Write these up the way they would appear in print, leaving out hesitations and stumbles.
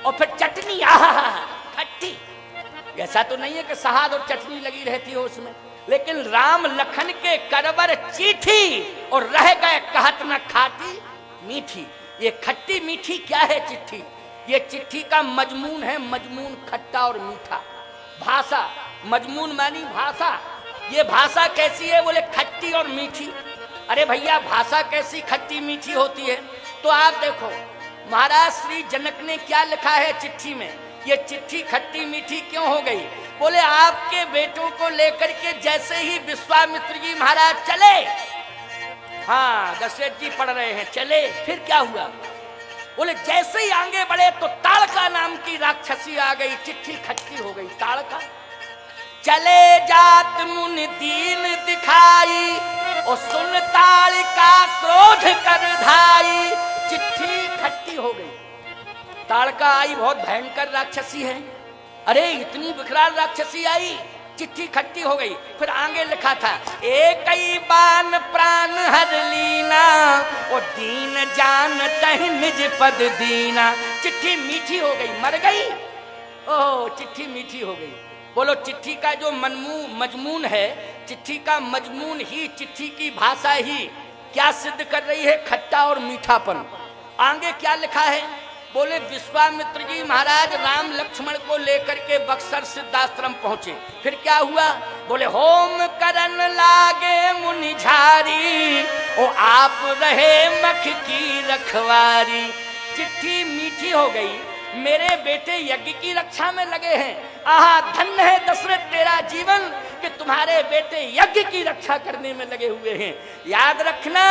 और फिर चटनी, आहा खट्टी। ऐसा तो नहीं है कि सहाद और चटनी लगी रहती हो उसमें, लेकिन राम लखन के करवर चिट्ठी और रह गए कहत न खाती मीठी। ये खट्टी मीठी क्या है चिट्ठी? ये चिट्ठी का मजमून है, मजमून खट्टा और मीठा। भाषा, मजमून मानी भाषा। ये भाषा कैसी है? बोले खट्टी और मीठी। अरे भैया भाषा कैसी खट्टी मीठी होती है? तो आप देखो महाराज श्री जनक ने क्या लिखा है चिट्ठी में। ये चिट्ठी खट्टी मीठी क्यों हो गई? बोले आपके बेटों को लेकर के जैसे ही विश्वामित्र जी महाराज चले, हाँ दशरथ जी पढ़ रहे हैं, चले, फिर क्या हुआ? बोले जैसे ही आगे बढ़े तो ताड़का नाम की राक्षसी आ गई, चिट्ठी खट्टी हो गई। ताड़का चले जात मुनि दीन दिखाई, और सुन ताड़का क्रोध कर धाई, चिट्ठी खट्टी हो गई। ताड़का आई, बहुत भयंकर राक्षसी है। अरे इतनी विकराल राक्षसी आई, चिट्ठी खट्टी हो गई। फिर आगे लिखा था एक ही बान प्राण हर लीना, और दीन जान तह निज पद दीना। चिट्ठी मीठी हो गई, मर गई। ओह चिट्ठी मीठी हो गई। बोलो चिट्ठी का जो मजमून है, चिट्ठी का मजमून ही, चिट्ठी की भाषा ही क्या सिद्ध कर रही है? खट्टा और मीठापन। आगे क्या लिखा है? बोले विश्वामित्र जी महाराज राम लक्ष्मण को लेकर के बक्सर सिद्धाश्रम पहुंचे। फिर क्या हुआ? बोले होम करन लागे मुनि झारी, ओ आप रहे मख की रखवारी। चिट्ठी मीठी हो गई, मेरे बेटे यज्ञ की रक्षा में लगे हैं। आहा धन्य है दशरथ तेरा जीवन कि तुम्हारे बेटे यज्ञ की रक्षा करने में लगे हुए हैं। याद रखना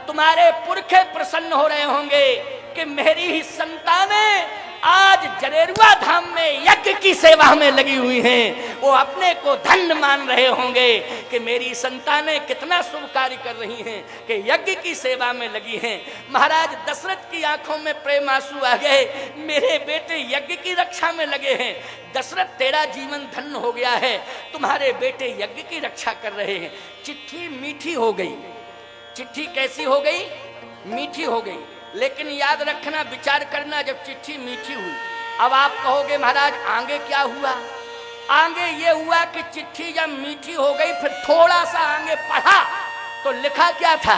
तुम्हारे पुरखे प्रसन्न हो रहे होंगे कि मेरी ही संतानें आज जरेरुआ धाम में यज्ञ की सेवा में लगी हुई हैं। वो अपने को धन्य मान रहे होंगे कि मेरी संतानें कितना शुभ कार्य कर रही हैं कि यज्ञ की सेवा में लगी हैं। महाराज दशरथ की आंखों में प्रेम आंसू आ गए, मेरे बेटे यज्ञ की रक्षा में लगे हैं। दशरथ तेरा जीवन धन्य हो गया है, तुम्हारे बेटे यज्ञ की रक्षा कर रहे हैं। चिट्ठी मीठी हो गई। चिट्ठी कैसी हो गई? मीठी हो गई। लेकिन याद रखना, विचार करना, जब चिट्ठी मीठी हुई, अब आप कहोगे महाराज आगे क्या हुआ? आगे ये हुआ कि चिट्ठी जब मीठी हो गई, फिर थोड़ा सा आगे पढ़ा तो लिखा क्या था?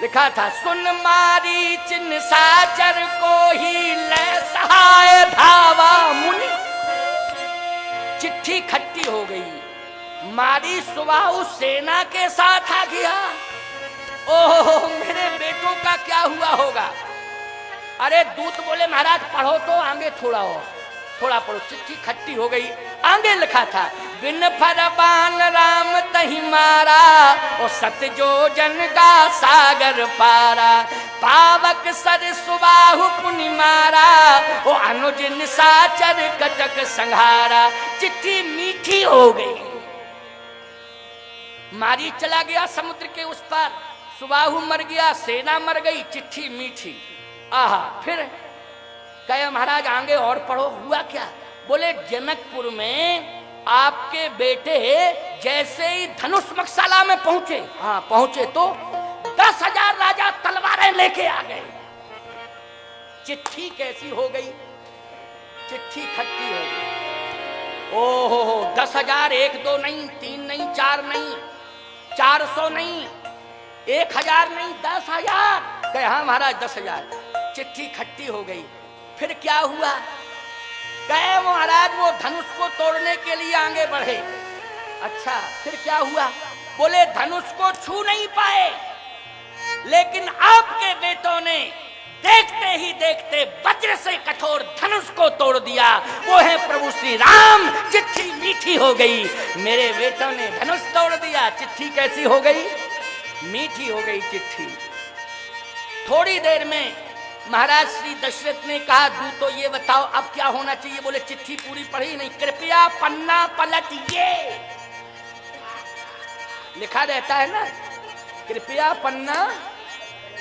लिखा था सुन मारीच निशाचर को ही ले सहाय धावा मुनि। चिट्ठी खट्टी हो गई। मारी सुबाहु सेना के साथ आ गया। ओह मेरे बेटों का क्या हुआ होगा? अरे दूत बोले महाराज पढ़ो तो आगे थोड़ा और, थोड़ा पढ़ो। चिट्ठी खट्टी हो गई। आगे लिखा था बिन फरमान राम तही मारा, और सतजो जन का सागर पारा, पावक सर सुबाहु पुनि मारा, ओ अनुज निशाचर कटक संहारा। चिट्ठी मीठी हो गई। मारी चला गया समुद्र के उस पार, सुबाहु मर गया, सेना मर गई, चिट्ठी मीठी। आहा फिर कहे महाराज आगे और पढ़ो। हुआ क्या? बोले जनकपुर में आपके बेटे जैसे ही धनुष मकशाला में पहुंचे, हाँ पहुंचे तो 10,000 राजा तलवारें लेके आ गए। चिट्ठी कैसी हो गई? चिट्ठी खट्टी हो गई। ओहो 10,000, 1 2 नहीं, 3 नहीं, 4 नहीं, 400 नहीं, 1,000 नहीं, 10,000। कहे हाँ महाराज 10,000। चिट्ठी खट्टी हो गई। फिर क्या हुआ? कहे महाराज वो धनुष को तोड़ने के लिए आगे बढ़े। अच्छा फिर क्या हुआ? बोले धनुष को छू नहीं पाए, लेकिन आपके बेटों ने देखते ही देखते वज्र से कठोर धनुष को तोड़ दिया। वो है प्रभु श्री राम। चिट्ठी मीठी हो गई। मेरे बेटों ने धनुष तोड़ दिया। चिट्ठी कैसी हो गई? मीठी हो गई चिट्ठी। थोड़ी देर में महाराज श्री दशरथ ने कहा दूतो ये बताओ अब क्या होना चाहिए? बोले चिट्ठी पूरी पढ़ी नहीं, कृपया पन्ना पलटिए। लिखा रहता है ना कृपया पन्ना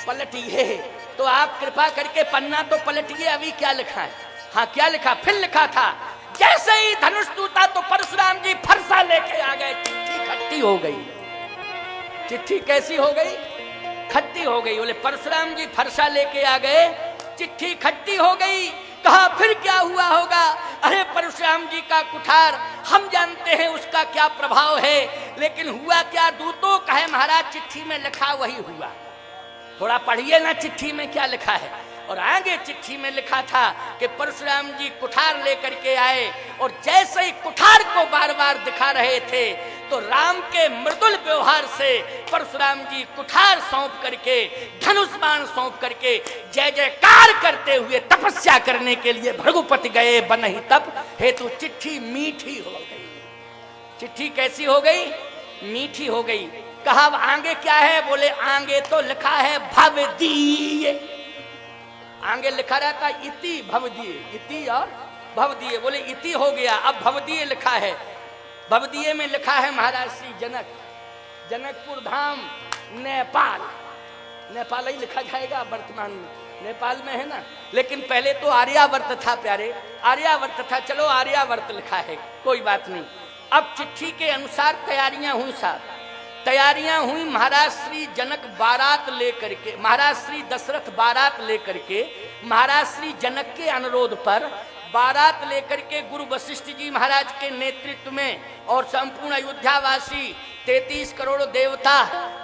पलटिए, तो आप कृपा करके पन्ना तो पलटिए। अभी क्या लिखा है? हाँ क्या लिखा? फिर लिखा था जैसे ही धनुष टूटा तो परशुराम जी फरसा लेके आ गए। चिट्ठी खट्टी हो गई। चिट्ठी कैसी हो गई? खट्टी हो गई। बोले परशुराम जी फरसा लेके आ गए, चिट्ठी खट्टी हो गई। कहा फिर क्या हुआ? होगा। अरे परशुराम जी का कुठार हम जानते हैं उसका क्या प्रभाव है, लेकिन हुआ क्या? दूतों का है महाराज, चिट्ठी में लिखा वही हुआ। थोड़ा पढ़िए ना चिट्ठी में क्या लिखा है। और आगे चिट्ठी में लिखा था कि परशुराम जी कुठार लेकर के आए, और जैसे ही कुठार को बार बार दिखा रहे थे तो राम के मृदुल व्यवहार से परशुराम जी कुठार सौंप करके, धनुष बाण सौंप करके जय जयकार करते हुए तपस्या करने के लिए भृगुपति गए। बनहि तप हेतु चिट्ठी मीठी हो गई। चिट्ठी कैसी हो गई? मीठी हो गई। कहा अब आगे क्या है? बोले आगे तो लिखा है भवदीय। आगे लिखा रहता इति भवदीय, इति और भवदीय। बोले इति हो गया, अब भवदीय लिखा है। भवदीय में लिखा है महाराज श्री जनक, जनकपुर धाम नेपाल। नेपाल ही लिखा जाएगा वर्तमान में, नेपाल में है ना, लेकिन पहले तो आर्यावर्त था प्यारे, आर्यावर्त था। चलो आर्यावर्त लिखा है, कोई बात नहीं। अब चिट्ठी के अनुसार तैयारियां हुई साहब, तैयारियां हुई। महाराज श्री जनक बारात लेकर के, महाराज श्री दशरथ बारात लेकर के, महाराज श्री जनक के अनुरोध पर बारात लेकर के गुरु वशिष्ठ जी महाराज के नेतृत्व में और संपूर्ण अयोध्यावासी 33 करोड़ देवता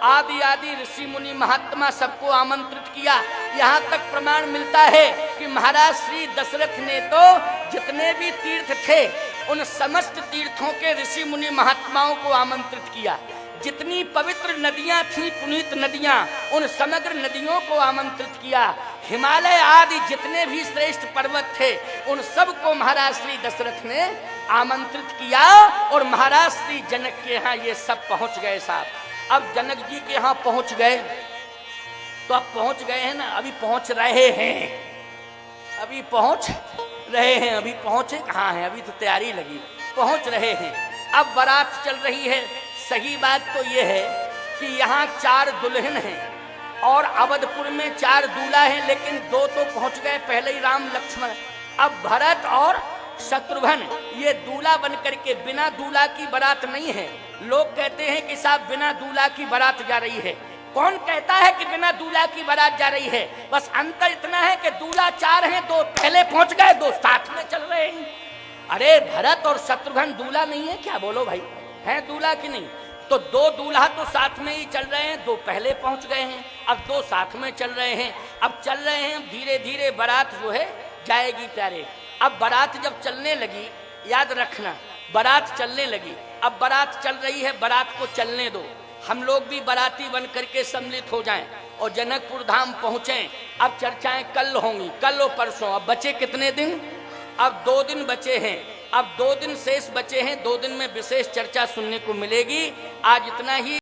आदि आदि ऋषि मुनि महात्मा सबको आमंत्रित किया। यहाँ तक प्रमाण मिलता है कि महाराज श्री दशरथ ने तो जितने भी तीर्थ थे उन समस्त तीर्थों के ऋषि मुनि महात्माओं को आमंत्रित किया। जितनी पवित्र नदियां थी, पुनीत नदियां, उन समग्र नदियों को आमंत्रित किया। हिमालय आदि जितने भी श्रेष्ठ पर्वत थे उन सबको महाराज श्री दशरथ ने आमंत्रित किया। और महाराज श्री जनक के यहाँ ये सब पहुंच गए साहब। अब जनक जी के यहाँ पहुंच गए तो अब पहुंच गए हैं ना, अभी पहुंच रहे हैं, अभी पहुंच रहे हैं। अभी पहुंचे कहाँ हैं? अभी तो तैयारी लगी, पहुंच रहे हैं। अब बारात चल रही है। सही बात तो यह है कि यहाँ 4 दुल्हन हैं और अवधपुर में 4 दूल्हा हैं, लेकिन 2 तो पहुंच गए पहले ही, राम लक्ष्मण। अब भरत और शत्रुघ्न ये दूल्हा बन करके, बिना दूल्हा की बारात नहीं है। लोग कहते हैं कि साहब बिना दूल्हा की बारात जा रही है। कौन कहता है कि बिना दूल्हा की बारात जा रही है? बस अंतर इतना है कि दूल्हा 4 हैं, 2 पहले पहुंच गए, 2 साथ में चल रहे हैं। अरे भरत और शत्रुघ्न दूल्हा नहीं है क्या? बोलो भाई, है दूल्हा कि नहीं? तो 2 दूल्हा तो साथ में ही चल रहे हैं, 2 पहले पहुंच गए हैं, अब 2 साथ में चल रहे हैं। अब चल रहे हैं, धीरे धीरे बारात जो है जाएगी प्यारे। अब बारात जब चलने लगी, याद रखना, बारात चलने लगी। अब बारात चल रही है, बारात को चलने दो, हम लोग भी बाराती बन करके सम्मिलित हो जाएं और जनकपुर धाम पहुंचें। अब चर्चाएं कल होंगी, कल और परसों। अब बचे कितने दिन? अब 2 दिन बचे हैं। अब 2 दिन शेष बचे हैं, 2 दिन में विशेष चर्चा सुनने को मिलेगी। आज इतना ही।